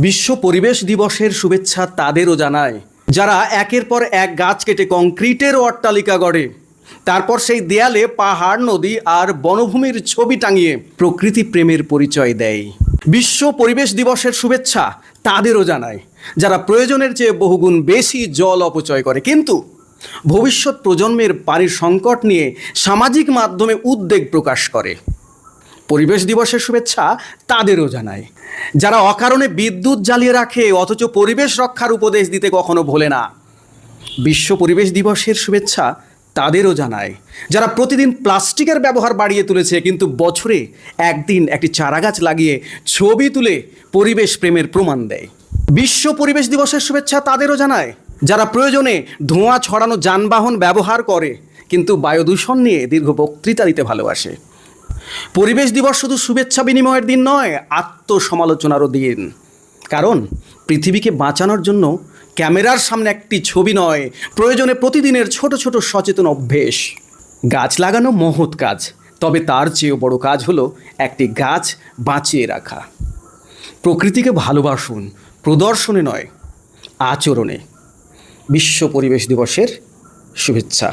বিশ্ব পরিবেশ দিবসের শুভেচ্ছা তাদেরও জানায় যারা একের পর এক গাছ কেটে কংক্রিটের অট্টালিকা গড়ে, তারপর সেই দেয়ালে পাহাড়, নদী আর বনভূমির ছবি টাঙিয়ে প্রকৃতি প্রেমের পরিচয় দেয়। বিশ্ব পরিবেশ দিবসের শুভেচ্ছা তাদেরও জানায় যারা প্রয়োজনের চেয়ে বহুগুণ বেশি জল অপচয় করে, কিন্তু ভবিষ্যৎ প্রজন্মের পানির সংকট নিয়ে সামাজিক মাধ্যমে উদ্বেগ প্রকাশ করে। পরিবেশ দিবসের শুভেচ্ছা তাদেরও জানায় যারা অকারণে বিদ্যুৎ জ্বালিয়ে রাখে অথচ পরিবেশ রক্ষার উপদেশ দিতে কখনো ভোলে না। বিশ্ব পরিবেশ দিবসের শুভেচ্ছা তাদেরও জানায় যারা প্রতিদিন প্লাস্টিকের ব্যবহার বাড়িয়ে তুলেছে, কিন্তু বছরে একদিন একটি চারাগাছ লাগিয়ে ছবি তুলে পরিবেশ প্রেমের প্রমাণ দেয়। বিশ্ব পরিবেশ দিবসের শুভেচ্ছা তাদেরও জানায় যারা প্রয়োজনে ধোঁয়া ছড়ানো যানবাহন ব্যবহার করে, কিন্তু বায়ু দূষণ নিয়ে দীর্ঘ বক্তৃতা দিতে ভালোবাসে। পরিবেশ দিবস শুধু শুভেচ্ছা বিনিময়ের দিন নয়, আত্মসমালোচনারও দিন। কারণ পৃথিবীকে বাঁচানোর জন্য ক্যামেরার সামনে একটি ছবি নয়, প্রয়োজনে প্রতিদিনের ছোট ছোট সচেতন অভ্যেস। গাছ লাগানো মহৎ কাজ, তবে তার চেয়েও বড় কাজ হলো একটি গাছ বাঁচিয়ে রাখা। প্রকৃতিকে ভালোবাসুন, প্রদর্শনে নয়, আচরণে। বিশ্ব পরিবেশ দিবসের শুভেচ্ছা।